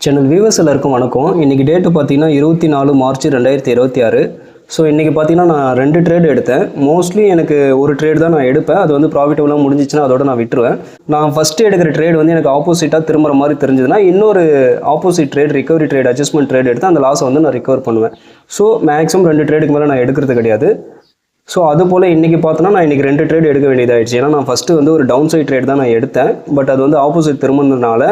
Channel viewers எல்லாருக்கும் வணக்கம். இன்றைக்கி டேட்டு பார்த்தீங்கன்னா 24 மார்ச் 2026. ஸோ இன்றைக்கி பார்த்தீங்கன்னா நான் 2 ட்ரேட் எடுத்தேன். மோஸ்ட்லி எனக்கு ஒரு ட்ரேட் தான் நான் எடுப்பேன். அது வந்து ப்ராஃபிட்டபுளாக முடிஞ்சிச்சுன்னா அதோட நான் விட்டுருவேன். நான் ஃபஸ்ட்டு எடுக்கிற ட்ரேட் வந்து எனக்கு ஆப்போசிட்டாக திரும்புற மாதிரி தெரிஞ்சதுன்னா இன்னொரு opposite trade, recovery trade, adjustment trade எடுத்து அந்த லாஸை வந்து நான் ரிகவர் பண்ணுவேன். ஸோ மேக்ஸிமம் 2 ட்ரேடுக்கு மேலே நான் எடுக்கிறது கிடையாது. ஸோ அதுபோல் இன்றைக்கி பார்த்தோன்னா நான் இன்றைக்கி 2 ட்ரேட் எடுக்க வேண்டியதாகிடுச்சு. ஏன்னா நான் ஃபஸ்ட்டு வந்து ஒரு டவுன் சைட் ட்ரேட் தான் நான் எடுத்தேன். பட் அது வந்து ஆப்போசிட் திரும்பினதுனால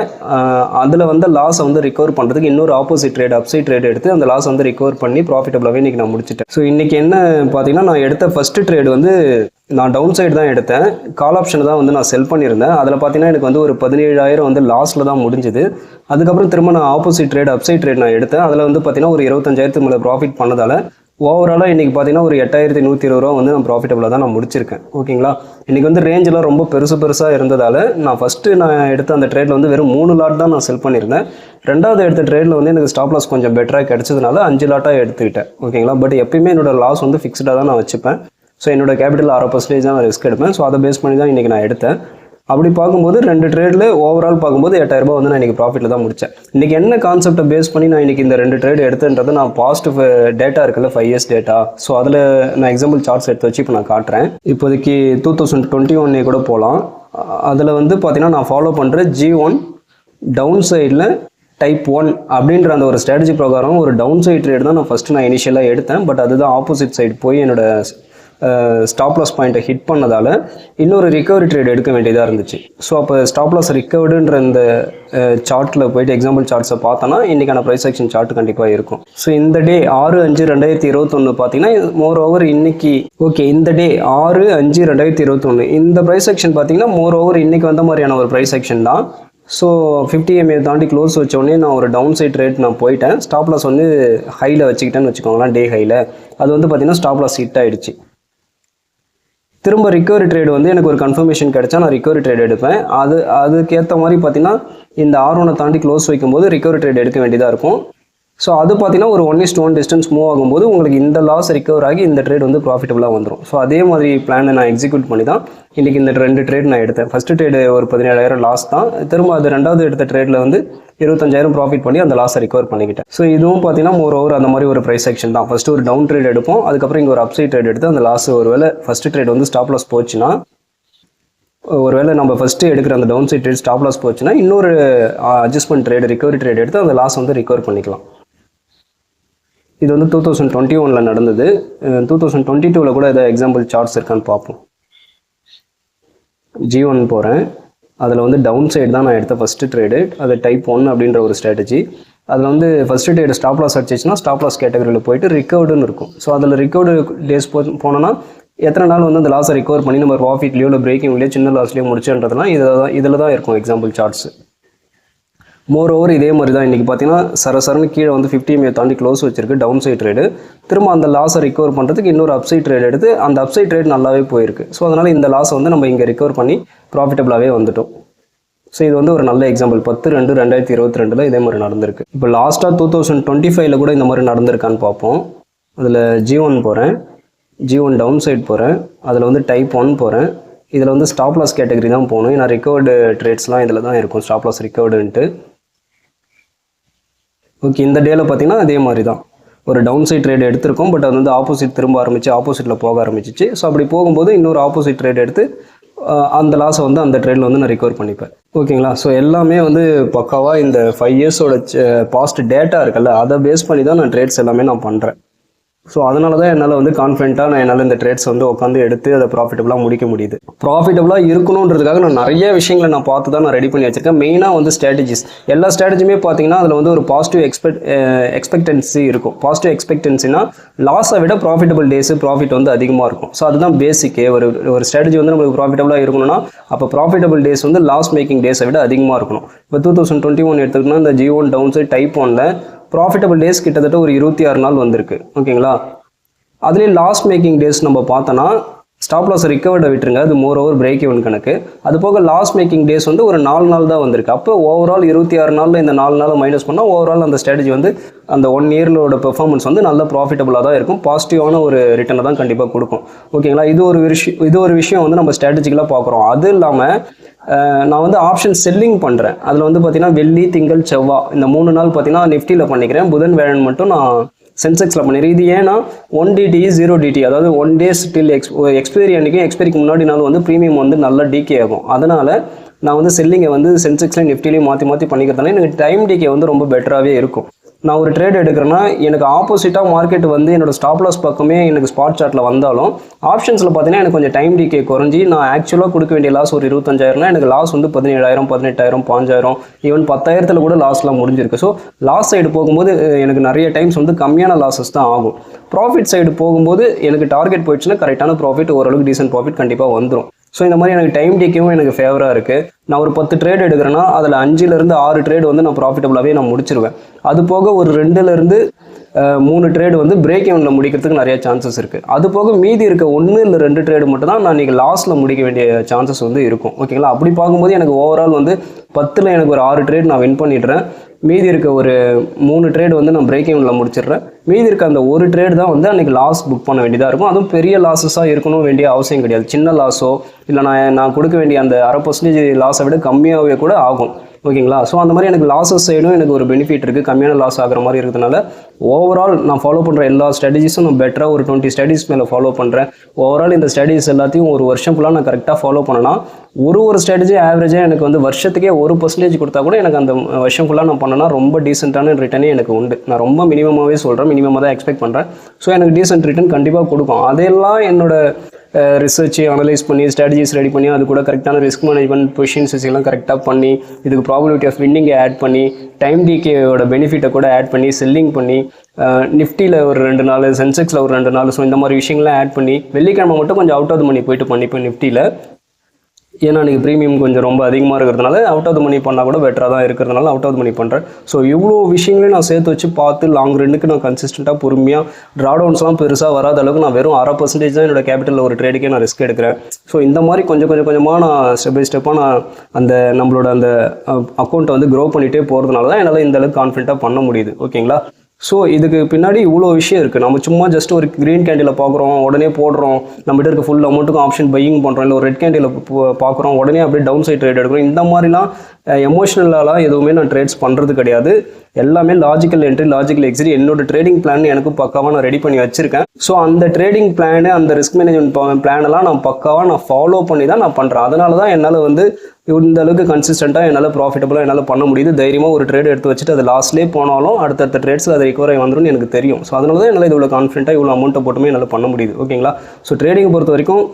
அதில் வந்து லாஸை வந்து ரிகவர் பண்ணுறதுக்கு இன்னொரு ஆப்போசிட் ட்ரேட், அப்சைட் ட்ரேட் எடுத்து அந்த லாஸ் வந்து ரிகவர் பண்ணி ப்ராஃபிட்டபுளாகவே இன்றைக்கி நான் முடிச்சிட்டேன். ஸோ இன்றைக்கி என்ன பார்த்தீங்கன்னா, நான் எடுத்த ஃபஸ்ட்டு ட்ரேட் வந்து நான் டவுன் சைடு தான் எடுத்தேன். கால் ஆப்ஷன் தான் வந்து நான் செல் பண்ணியிருந்தேன். அதில் பார்த்தீங்கன்னா எனக்கு வந்து ஒரு 17,000 வந்து லாஸில் தான் முடிஞ்சுது. அதுக்கப்புறம் திரும்ப நான் ஆப்போசிட் ட்ரேட், அப்சைட் ட்ரேட் நான் எடுத்தேன். அதில் வந்து பார்த்தீங்கன்னா ஒரு 25,000 மேலே ப்ராஃபிட் பண்ணதால் ஓவராலாக இன்றைக்கி பார்த்தீங்கன்னா ஒரு 8,120 ரூபா வந்து நான் ப்ராஃபிட்டபுளாக தான் நான் முடிச்சிருக்கேன். ஓகேங்களா. இன்றைக்கி வந்து ரேஞ்செலாம் ரொம்ப பெருசாக இருந்ததால் நான் ஃபஸ்ட்டு நான் எடுத்த அந்த ட்ரேடில் வந்து வெறும் 3 லாட் தான் நான் செல் பண்ணியிருந்தேன். ரெண்டாவது எடுத்த ட்ரேடில் வந்து எனக்கு ஸ்டாப் லாஸ் கொஞ்சம் பெட்டராக கிடச்சதுனால 5 லாட்டாக எடுத்துக்கிட்டேன். ஓகேங்களா. பட் எப்பயுமே என்னோட லாஸ் வந்து ஃபிக்ஸ்டாக தான் நான் வச்சுப்பேன். ஸோ என்னோட கேபிட்டல் 6% தான் நான் ரிஸ்க் எடுப்பேன். ஸோ அதை பேஸ் பண்ணி தான் இன்றைக்கி நான் எடுத்தேன். அப்படி பார்க்கும்போது 2 ட்ரேடில் ஓவரால் பார்க்கும்போது 8,000 ரூபாய் வந்து நான் இன்றைக்கி ப்ராஃபிட்டில் தான் முடித்தேன். இன்றைக்கி என்ன கான்செப்டை பேஸ் பண்ணி நான் இன்றைக்கி இந்த 2 ட்ரேட் எடுத்துன்றது நான் பாசிட்டிவ் டேட்டா இருக்குல்ல, 5 இயர்ஸ் டேட்டா. ஸோ அதில் நான் எக்ஸாம்பிள் சார்ட்ஸ் எடுத்து வச்சு இப்போ நான் காட்டுறேன். இப்போதைக்கு 2021 கூட போகலாம். அதில் வந்து பார்த்தீங்கன்னா நான் ஃபாலோ பண்ணுற G1 டவுன் சைடில் டைப் 1 அப்படின்ற அந்த ஒரு ஸ்ட்ராட்டஜி பிரகாரம் ஒரு டவுன் சைட் ட்ரேட் தான் நான் ஃபஸ்ட்டு நான் இனிஷியலாக எடுத்தேன். பட் அதுதான் ஆப்போசிட் சைடு போய் என்னோட ஸ்டாப் லாஸ் பாயிண்ட்டை ஹிட் பண்ணதால் இன்னொரு ரிகவரி ட்ரேட் எடுக்க வேண்டியதாக இருந்துச்சு. ஸோ அப்போ ஸ்டாப் லாஸ் ரிகவர்டுன்ற இந்த சார்ட்டில் போயிட்டு எக்ஸாம்பிள் சார்ட்ஸை பார்த்தோன்னா இன்றைக்கான ப்ரைஸ் ஆக்ஷன் சார்ட் கண்டிப்பாக இருக்கும். ஸோ இந்த டே 6/5/2021 பார்த்தீங்கன்னா மோர் ஓவர் இன்றைக்கி இந்த டே 6/5/2021 இந்த ப்ரைஸ் ஆக்ஷன் பார்த்தீங்கன்னா மோர் ஓவர் இன்றைக்கி வந்த மாதிரியான ஒரு ப்ரைஸ் ஆக்ஷன் தான். ஸோ 50 MA தாண்டி க்ளோஸ் வச்சோடனே நான் ஒரு டவுன் சைட் ரேட் நான் போயிட்டேன். ஸ்டாப் லாஸ் வந்து ஹையில் வச்சுக்கிட்டேன்னு வச்சுக்கோங்களேன், டே ஹையில். அது வந்து பார்த்தீங்கன்னா ஸ்டாப் லாஸ் ஹிட் ஆகிடுச்சு. திரும்ப ரிகவரி ட்ரேடு வந்து எனக்கு ஒரு கன்ஃபர்மேஷன் கிடைச்சா நான் ரிகவரி ட்ரேட் எடுப்பேன். அதுக்கேற்ற மாதிரி பார்த்தீங்கன்னா இந்த R1 தாண்டி க்ளோஸ் வைக்கும்போது ரிகவரி ட்ரேட் எடுக்க வேண்டியதாக இருக்கும். ஸோ அது பார்த்தீங்கன்னா ஒரு 1:1 டிஸ்டன்ஸ் மூவ் ஆகும்போது உங்களுக்கு இந்த லாஸ் ரிகவர் ஆகி இந்த ட்ரேட் வந்து ப்ராஃபிட்டபுளாக வந்துடும். ஸோ அதே மாதிரி பிளானை நான் எக்ஸிக்யூட் பண்ணி தான் இன்றைக்கி இந்த 2 ட்ரேட் நான் எடுத்தேன். ஃபஸ்ட்டு ட்ரேடு ஒரு 17,000 லாஸ் தான். திரும்ப அது ரெண்டாவது எடுத்த ட்ரேடில் வந்து 25,000 ப்ராஃபிட் பண்ணி அந்த லாஸை ரிகவர் பண்ணிக்கிட்டேன். ஸோ இதுவும் பார்த்தீங்கன்னா மோர் ஓவர் அந்த மாதிரி ஒரு ப்ரைஸ் ஆக்ஷன் தான். ஃபஸ்ட்டு ஒரு டவுன் ட்ரேட் எடுப்போம், அதுக்கப்புறம் இங்கே ஒரு அப்சைட் ட்ரேட் எடுத்து அந்த லாஸ் ஒருவேளை ஃபஸ்ட்டு ட்ரேட் வந்து ஸ்டாப் லாஸ் போச்சுன்னா, ஒருவேளை நம்ம ஃபஸ்ட்டு எடுக்கிற அந்த down side trade stop loss போச்சுன்னா இன்னொரு அட்ஜஸ்ட்மெண்ட் ட்ரேட், ரிகவரி ட்ரேட் எடுத்து அந்த லாஸ் வந்து ரிகவர் பண்ணிக்கலாம். இது வந்து 2021 நடந்தது. 2022 கூட ஏதாவது எக்ஸாம்பிள் சார்ட்ஸ் இருக்கான்னு பார்ப்போம். G1 போகிறேன். அதில் வந்து டவுன் சைடு தான் நான் எடுத்த ஃபஸ்ட்டு ட்ரேடு. அது டைப் 1 அப்படின்ற ஒரு ஸ்ட்ராட்டஜி. அதில் வந்து ஃபஸ்ட்டு ட்ரேடு ஸ்டாப் லாஸ் அடிச்சிச்சுன்னா ஸ்டாப் லாஸ் கேட்டகரியில் போயிட்டு ரிகவர்டுன்னு இருக்கும். ஸோ அதில் ரிகவர்டு டேஸ் போனோன்னா எத்தனை நாள் வந்து அந்த லாஸை ரிகவர் பண்ணி நம்ம ப்ராஃபிட்லையோ இல்லை பிரேக்கிங்லையோ சின்ன லாஸ்லையோ முடிச்சுன்றதுலாம் இதில் தான் இருக்கும் எக்ஸாம்பிள் சார்ட்ஸ். மோர் ஓவர் இதே மாதிரி தான் இன்றைக்கி பார்த்தீங்கன்னா சரசரன்னு கீழே வந்து 50 MA தாண்டி க்ளோஸ் வச்சிருக்கு டவுன் சைட் ட்ரேடு. திரும்ப அந்த லாஸை ரிகவர் பண்ணுறதுக்கு இன்னொரு அப்சைட் ட்ரேட் எடுத்து அந்த அப்சைட் ட்ரேட் நல்லாவே போயிருக்கு. ஸோ அதனால் இந்த லாஸை வந்து நம்ம இங்கே ரிகவர் பண்ணி ப்ராஃபிட்டபுளாகவே வந்துட்டோம். ஸோ இது வந்து ஒரு நல்ல எக்ஸாம்பிள். 10/2/2022 இதே மாதிரி நடந்திருக்கு. இப்போ லாஸ்ட்டாக 2025 கூட இந்த மாதிரி நடந்திருக்கான்னு பார்ப்போம். அதில் G1 போகிறேன், G1 டவுன் சைட் போகிறேன், அதில் வந்து டைப் 1 போகிறேன். இதில் வந்து ஸ்டாப் லாஸ் கேட்டகரி தான் போகணும். ஏன்னா ரிகவர்டு ட்ரேட்ஸ்லாம் இதில் தான் இருக்கும், ஸ்டாப் லாஸ் ரிகவர்டுன்ட்டு. இந்த டேயில் பார்த்தீங்கன்னா அதே மாதிரி தான் ஒரு டவுன் சைட் ட்ரேட் எடுத்திருக்கோம். பட் அது வந்து ஆப்போசிட் திரும்ப ஆரம்பிச்சு ஆப்போசிட்டில் போக ஆரம்பிச்சிச்சு. ஸோ அப்படி போகும்போது இன்னொரு ஆப்போசிட் ட்ரேட் எடுத்து அந்த லாஸை வந்து அந்த ட்ரேடில் வந்து நான் ரிகவர் பண்ணிப்பேன். ஓகேங்களா. ஸோ எல்லாமே வந்து பக்காவாக இந்த 5 இயர்ஸோட பாஸ்ட் டேட்டா இருக்குல்ல, அதை பேஸ் பண்ணி தான் நான் ட்ரேட்ஸ் எல்லாமே நான் பண்ணுறேன். ஸோ அதனால தான் என்னால் வந்து கான்ஃபிடென்ட்டாக என்னால் இந்த ட்ரேட்ஸ் வந்து உட்காந்து எடுத்து அதை ப்ராஃபிட்டபுளாக முடிக்க முடியுது. ப்ராஃபிட்டபுளாக இருக்கணுன்றதுக்காக நான் நிறைய விஷயங்களை நான் பார்த்து தான் நான் ரெடி பண்ணி வச்சிருக்கேன். மெயினாக வந்து ஸ்ட்ராட்டஜிஸ், எல்லா ஸ்ட்ராட்டஜியுமே பார்த்தீங்கன்னா அதில் வந்து ஒரு பாசிட்டிவ் எக்ஸ்பெக்டன்சி இருக்கும். பாசிட்டிவ் எக்ஸ்பெக்டன்சினா லாஸை விட ப்ராஃபிட்டபுள் டேஸு ப்ராஃபிட் வந்து அதிகமாக இருக்கும். ஸோ அதுதான் பேசிக்கே. ஒரு ஸ்ட்ராட்டஜி வந்து நம்மளுக்கு ப்ராஃபிட்டபுளாக இருக்கணும்னா அப்போ ப்ராஃபிட்டபுள் டேஸ் வந்து லாஸ் மேக்கிங் டேஸை விட அதிகமாக இருக்கணும். இப்போ 2021 எடுத்துக்கிட்டோம்னா இந்த G1 டவுன் சைட் டைப் 1ல ப்ராஃபிட்டபுள் டேஸ் கிட்டத்தட்ட ஒரு 26 நாள் வந்திருக்கு. ஓகேங்களா. அதுலேயே லாஸ் மேக்கிங் டேஸ் நம்ம பார்த்தோன்னா ஸ்டாப் லாஸ் ரிகவர்டை விட்டுருங்க, அது மோர் ஓவர் பிரேக் ஈவன் கணக்கு. அது போக லாஸ் மேக்கிங் டேஸ் வந்து ஒரு 4 நாள் தான் வந்திருக்கு. அப்போ ஓவரால் 26 நாளில் இந்த 4 நாள் மைனஸ் பண்ணால் ஓவரால் அந்த ஸ்ட்ராட்டஜி வந்து அந்த 1 இயர்லோட பெர்ஃபார்மன்ஸ் வந்து நல்ல ப்ராஃபிட்டபுளாக தான் இருக்கும், பாசிட்டிவான ஒரு ரிட்டர்னை தான் கண்டிப்பாக கொடுக்கும். ஓகேங்களா, இது ஒரு விஷயம் வந்து நம்ம ஸ்ட்ராட்டஜிக்கலாக பார்க்குறோம். அது இல்லாமல் நான் வந்து ஆப்ஷன் செல்லிங் பண்ணுறேன். அதில் வந்து பார்த்தீங்கன்னா வெள்ளி, திங்கள், செவ்வாய் இந்த 3 நாள் பார்த்தீங்கன்னா நிஃப்டியில் பண்ணிக்கிறேன். புதன், வியாழன் மட்டும் நான் சென்செக்ஸில் பண்ணிடுறேன். இது ஏன்னா 1DT 0DT, அதாவது 1 days டில் எக்ஸ்பைரி அன்றைக்கும் எக்ஸ்பைரிக்கு முன்னாடி நாள் வந்து ப்ரீமியம் வந்து நல்லா டிகே ஆகும். அதனால் நான் வந்து செல்லிங்கை வந்து சென்செக்ஸ்லையும் நிஃப்டிலையும் மாற்றி பண்ணிக்கிறதுனால எனக்கு டைம் டிகே வந்து ரொம்ப பெட்டராகவே இருக்கும். நான் ஒரு ட்ரேட் எடுக்கிறேன்னா எனக்கு ஆப்போசிட்டாக மார்க்கெட் வந்து என்னோட ஸ்டாப் லாஸ் பக்கமே எனக்கு ஸ்பாட் சார்ட்டில் வந்தாலும் ஆப்ஷன்ஸில் பார்த்தீங்கன்னா எனக்கு கொஞ்சம் டைம் டிகே குறைஞ்சி நான் ஆக்சுவலாக கொடுக்க வேண்டிய லாஸ் ஒரு 25,000 எனக்கு லாஸ் வந்து 17,000, 18,000, 5,000, ஈவன் 10,000 கூட லாஸ்லாம் முடிஞ்சிருக்கு. ஸோ லாஸ் சைடு போகும்போது எனக்கு நிறைய டைம்ஸ் வந்து கம்மியான லாஸஸ் தான் ஆகும். ப்ராஃபிட் சைடு போகும்போது எனக்கு டார்கெட் போயிடுச்சுன்னா கரெக்டான ப்ராஃபிட், ஓரளவுக்கு டீசென்ட் ப்ராஃபிட் கண்டிப்பாக வந்துடும். ஸோ இந்த மாதிரி எனக்கு டைம் டேக்கும் எனக்கு ஃபேவராக இருக்குது. நான் ஒரு 10 ட்ரேட் எடுக்கிறேன்னா அதில் 5லேருந்து 6 ட்ரேட் வந்து நான் ப்ராஃபிட்டபுளாகவே நான் முடிச்சிருவேன். அது போக ஒரு 2லேருந்து 3 ட்ரேடு வந்து பிரேக் ஈவனில் முடிக்கிறதுக்கு நிறைய சான்சஸ் இருக்குது. அது போக மீதி இருக்க 1 இல்லை 2 ட்ரேடு மட்டும் தான் நான் இன்றைக்கி லாஸில் முடிக்க வேண்டிய சான்சஸ் வந்து இருக்கும். ஓகேங்களா, அப்படி பார்க்கும்போது எனக்கு ஓவரால் வந்து 10ல் எனக்கு ஒரு 6 ட்ரேட் நான் வின் பண்ணிடுறேன். மீதி இருக்க ஒரு 3 ட்ரேட் வந்து நான் பிரேக் ஈவனில் முடிச்சிடுறேன். மீதி இருக்க அந்த ஒரு ட்ரேட் தான் வந்து அன்றைக்கி லாஸ் புக் பண்ண வேண்டியதாக இருக்கும். அதுவும் பெரிய லாஸஸாக இருக்கணும் வேண்டிய அவசியம் கிடையாது. சின்ன லாஸோ இல்லை நான் கொடுக்க வேண்டிய அந்த 0.5% லாஸை விட கம்மியாகவே கூட ஆகும். ஓகேங்களா, ஸோ அந்த மாதிரி எனக்கு லாஸஸ் சைடும் எனக்கு ஒரு பெனிஃபிட் இருக்குது. கம்மியான லாஸ் ஆகிற மாதிரி இருக்கிறதுனால ஓவரால் நான் ஃபாலோ பண்ணுற எல்லா ஸ்ட்ராட்டஜிஸும் நான் பெட்டராக ஒரு 20 ஸ்ட்ராட்டஜிஸ் மேலே ஃபாலோ பண்ணுறேன். ஓவரால் இந்த ஸ்ட்ராட்டஜிஸ் எல்லாத்தையும் ஒரு வருஷம் ஃபுல்லாக நான் கரெக்டாக ஃபாலோ பண்ணேன்னா ஒரு ஸ்ட்ராட்டஜி ஆவரேஜாக எனக்கு வந்து வருஷத்துக்கே 1% கொடுத்தா கூட எனக்கு அந்த வருஷம் ஃபுல்லாக நான் பண்ணேன்னா ரொம்ப டீசென்ட்டான ரிட்டர்னே எனக்கு உண்டு. நான் ரொம்ப மினிமமாகவே சொல்கிறேன், மினிமமாக தான் எக்ஸ்பெக்ட் பண்ணுறேன். ஸோ எனக்கு டீசென்ட் ரிட்டர்ன் கண்டிப்பாக கொடுக்கும். அதெல்லாம் என்னோட ரிசர்ச் அனலைஸ் பண்ணி ஸ்ட்ராட்டஜிஸ் ரெடி பண்ணி அது கூட கரெக்டான ரிஸ்க் மேனேஜ்மெண்ட் பொசிஷன்ஸ் எல்லாம் கரெக்டாக பண்ணி இதுக்கு ப்ராபபிலிட்டி ஆஃப் வின்னிங்கை ஆட் பண்ணி டைம் டிகேயோட பெனிஃபிட்டை கூட ஆட் பண்ணி செல்லிங் பண்ணி நிஃப்டியில் ஒரு 2 நாள், சென்செக்ஸில் ஒரு 2 நாள், ஸோ இந்த மாதிரி விஷயங்கள்லாம் ஆட் பண்ணி வெள்ளிக்கிழமை மட்டும் கொஞ்சம் அவுட் ஆஃப் த மணி போயிட்டு பண்ணிப்பேன் நிஃப்டியில். ஏன்னா எனக்கு ப்ரீமியம் கொஞ்சம் ரொம்ப அதிகமாக இருக்கிறதுனால அவுட் ஆஃப் த மணி பண்ணால் கூட பெட்டராக தான் இருக்கிறதுனால அவுட் ஆஃப் த மணி பண்ணுறேன். ஸோ இவ்வளோ விஷயங்களையும் நான் சேர்த்து வச்சு பார்த்து லாங் ரன்னுக்கு நான் கன்சிஸ்டண்ட்டாக பொறுமையாக ட்ராடவுன்ஸ்லாம் பெருசாக வராத அளவுக்கு நான் வெறும் 0.5% தான் என்னோட கேபிட்டலில் ஒரு ட்ரேடுக்கே நான் ரிஸ்க் எடுக்கிறேன். ஸோ இந்த மாதிரி கொஞ்சமாக நான் ஸ்டெப் பை ஸ்டெப்பாக நான் அந்த நம்மளோட அந்த அக்கௌண்ட்டை வந்து க்ரோ பண்ணிகிட்டே போகிறதுனால தான் என்னால் இந்த அளவுக்கு கான்ஃபிடென்ட்டாக பண்ண முடியுது. ஓகேங்களா, ஸோ இதுக்கு பின்னாடி இவ்வளோ விஷயம் இருக்குது. நம்ம சும்மா ஜஸ்ட் ஒரு க்ரீன் கேண்டில் பார்க்குறோம், உடனே போடுறோம், நம்மகிட்ட இருக்க ஃபுல் அமௌண்ட்டுக்கும் ஆப்ஷன் பையிங் பண்ணுறோம், இல்லை ஒரு ரெட் கேண்டில் பார்க்குறோம், உடனே அப்படியே டவுன் சைட் ட்ரேட் எடுக்கிறோம். இந்த மாதிரிலாம் எமோஷனலாலாம் எதுவுமே நான் ட்ரேட்ஸ் பண்ணுறது கிடையாது. எல்லாமே லாஜிக்கல் என்ட்ரி, லாஜிக்கல் எக்ஸிட். என்னோட ட்ரேடிங் பிளான் எனக்கு பக்காவாக நான் ரெடி பண்ணி வச்சுருக்கேன். ஸோ அந்த ட்ரேடிங் பிளானு, அந்த ரிஸ்க் மேனேஜ்மெண்ட் பிளானெல்லாம் நான் பக்காவாக நான் ஃபாலோ பண்ணி தான் நான் பண்ணுறேன். அதனால தான் என்னால் வந்து இந்த அளவுக்கு கன்சிஸ்டண்ட்டாக என்னால் ப்ராஃபிட்டபுளாக என்னால் பண்ண முடியுது. தைரியமாக ஒரு ட்ரேட் எடுத்து வச்சுட்டு அது லாஸ்ட்லேயே போனாலும் அடுத்தடுத்த ட்ரேட்ஸில் அது ரிகவர் ஆகி வந்துடும் எனக்கு தெரியும். ஸோ அதனால தான் என்னால் இவ்வளோ கான்ஃபிடென்ட்டாக இவ்வளோ அமௌண்ட்டை போட்டுமே என்னால் பண்ண முடியுது. ஓகேங்களா, ஸோ ட்ரேடிங்கை பொறுத்த வரைக்கும்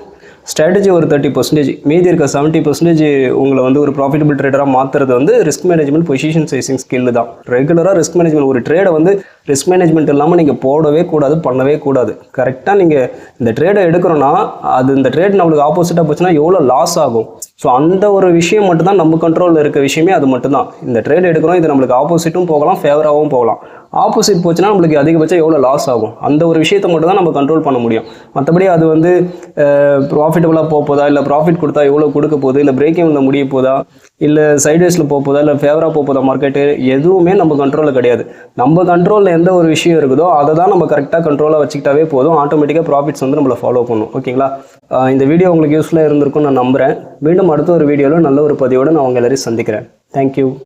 ஸ்ட்ராட்டஜி ஒரு 30%, மீதி இருக்க 70% உங்களை வந்து ஒரு ப்ராஃபிட்டபிள் ட்ரேடராக மாற்றுறது வந்து risk management, position sizing skill தான். ரெகுலராக ரிஸ்க் மேனேஜ்மெண்ட், ஒரு ட்ரேடை வந்து ரிஸ்க் மேனேஜ்மெண்ட் இல்லாமல் நீங்கள் போடவே கூடாது, பண்ணவே கூடாது. கரெக்டாக நீங்கள் இந்த ட்ரேடை எடுக்கிறோன்னா அது இந்த ட்ரேட் நம்மளுக்கு ஆப்போசிட்டாக போச்சுன்னா எவ்வளோ லாஸ் ஆகும். ஸோ அந்த ஒரு விஷயம் மட்டும்தான் நம்ம கண்ட்ரோலில் இருக்க விஷயமே, அது மட்டும்தான். இந்த ட்ரேட் எடுக்கிறோம், இது நம்மளுக்கு ஆப்போசிட்டும் போகலாம், ஃபேவராகவும் போகலாம். ஆப்போசிட் போச்சுன்னா நம்மளுக்கு அதிகபட்சம் எவ்வளோ லாஸ் ஆகும், அந்த ஒரு விஷயத்தை மட்டும் தான் நம்ம கண்ட்ரோல் பண்ண முடியும். மற்றபடி அது வந்து ப்ராஃபிட்டபுளாக போதா, இல்லை ப்ராஃபிட் கொடுத்தா எவ்வளோ கொடுக்க போகுது, இல்லை பிரேக் ஈவனில் முடிய போதா, இல்லை சைட்வேஸில் போதா, இல்லை ஃபேவராக போதா மார்க்கெட்டு, எதுவுமே நம்ம கண்ட்ரோலில் கிடையாது. நம்ம கண்ட்ரோலில் எந்த ஒரு விஷயம் இருக்குதோ அதை தான் நம்ம கரெக்டாக கண்ட்ரோலாக வச்சுக்கிட்டாவே போதும். ஆட்டோமேட்டிக்காக ப்ராஃபிட்ஸ் வந்து நம்மளை ஃபாலோ பண்ணும். ஓகேங்களா, இந்த வீடியோ உங்களுக்கு யூஸ்ஃபுல்லாக இருந்திருக்கும்னு நான் நம்புகிறேன். மீண்டும் அடுத்த ஒரு வீடியோவில் நல்ல ஒரு பதிவோடு நான் உங்கள் எல்லாரையும் சந்திக்கிறேன். தேங்க்யூ.